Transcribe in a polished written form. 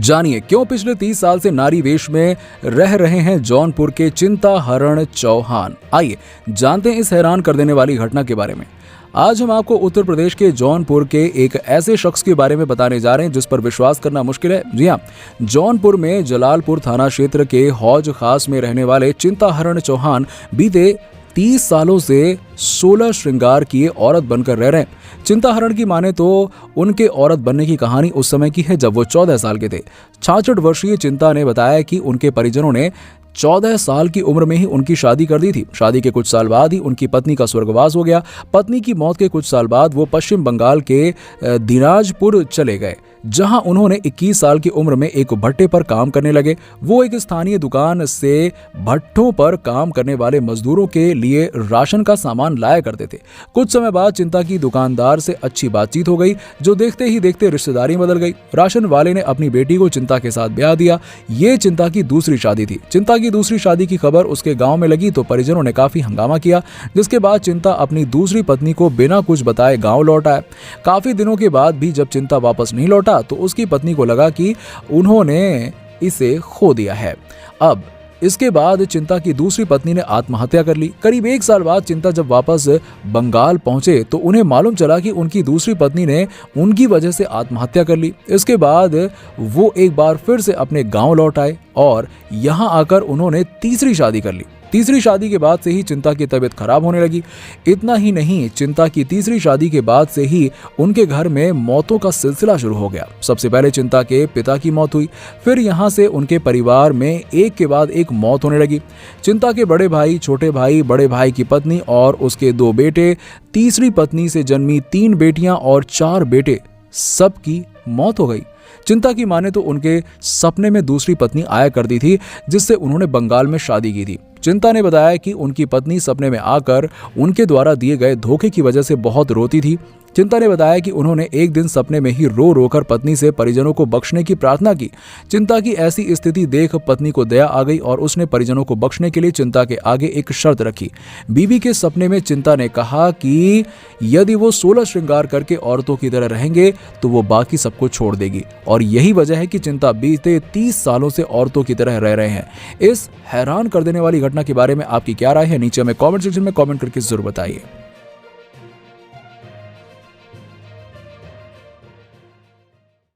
जानिए क्यों पिछले 30 साल से नारी वेश में रह रहे हैं जौनपुर के चिंताहरण चौहान। आइए जानते हैं इस हैरान कर देने वाली घटना के बारे में। आज हम आपको उत्तर प्रदेश के जौनपुर के एक ऐसे शख्स के बारे में बताने जा रहे हैं जिस पर विश्वास करना मुश्किल है। जी हाँ, जौनपुर में जलालपुर थाना क्षेत्र के हौज खास में रहने वाले चिंताहरण चौहान बीते 30 सालों से 16 श्रृंगार किए औरत बनकर रह रहे हैं। चिंताहरण की माने तो उनके औरत बनने की कहानी उस समय की है जब वो 14 साल के थे। 66 वर्षीय चिंता ने बताया कि उनके परिजनों ने 14 साल की उम्र में ही उनकी शादी कर दी थी। शादी के कुछ साल बाद ही उनकी पत्नी का स्वर्गवास हो गया। पत्नी की मौत के कुछ साल बाद वो पश्चिम बंगाल के दिनाजपुर चले गए, जहां उन्होंने 21 साल की उम्र में एक भट्टे पर काम करने लगे। वो एक स्थानीय दुकान से भट्टों पर काम करने वाले मजदूरों के लिए राशन का सामान लाया करते थे। कुछ समय बाद चिंता की दुकानदार से अच्छी बातचीत हो गई, जो देखते ही देखते रिश्तेदारी बदल गई। राशन वाले ने अपनी बेटी को चिंता के साथ ब्याह दिया। ये चिंता की दूसरी शादी थी। चिंता की दूसरी शादी की खबर उसके गांव में लगी तो परिजनों ने काफी हंगामा किया, जिसके बाद चिंता अपनी दूसरी पत्नी को बिना कुछ बताए गांव लौट आया। काफी दिनों के बाद भी जब चिंता वापस नहीं लौटा तो उसकी पत्नी को लगा कि उन्होंने इसे खो दिया है। अब इसके बाद चिंता की दूसरी पत्नी ने आत्महत्या कर ली। करीब 1 साल बाद चिंता जब वापस बंगाल पहुंचे तो उन्हें मालूम चला कि उनकी दूसरी पत्नी ने उनकी वजह से आत्महत्या कर ली। इसके बाद वो एक बार फिर से अपने गांव लौट आए और यहां आकर उन्होंने तीसरी शादी कर ली। तीसरी शादी के बाद से ही चिंता की तबीयत खराब होने लगी। इतना ही नहीं, चिंता की तीसरी शादी के बाद से ही उनके घर में मौतों का सिलसिला शुरू हो गया। सबसे पहले चिंता के पिता की मौत हुई, फिर यहां से उनके परिवार में एक के बाद एक मौत होने लगी। चिंता के बड़े भाई, छोटे भाई, बड़े भाई की पत्नी और उसके 2 बेटे, तीसरी पत्नी से जन्मी 3 बेटियां और 4 बेटे, सबकी मौत हो गई। चिंता की माने तो उनके सपने में दूसरी पत्नी आया करती थी, जिससे उन्होंने बंगाल में शादी की थी। चिंता ने बताया कि उनकी पत्नी सपने में आकर उनके द्वारा दिए गए धोखे की वजह से बहुत रोती थी। चिंता ने बताया कि उन्होंने एक दिन सपने में ही रो रोकर पत्नी से परिजनों को बख्शने की प्रार्थना की। चिंता की ऐसी स्थिति देख पत्नी को दया आ गई और उसने परिजनों को बख्शने के लिए चिंता के आगे एक शर्त रखी। बीवी के सपने में चिंता ने कहा कि यदि वो 16 श्रृंगार करके औरतों की तरह रहेंगे तो वो बाकी सबको छोड़ देगी, और यही वजह है कि चिंता बीते 30 सालों से औरतों की तरह रह रहे हैं। इस हैरान कर देने वाली घटना के बारे में आपकी क्या राय है? नीचे हमें कमेंट सेक्शन में कमेंट करके जरूर बताइए।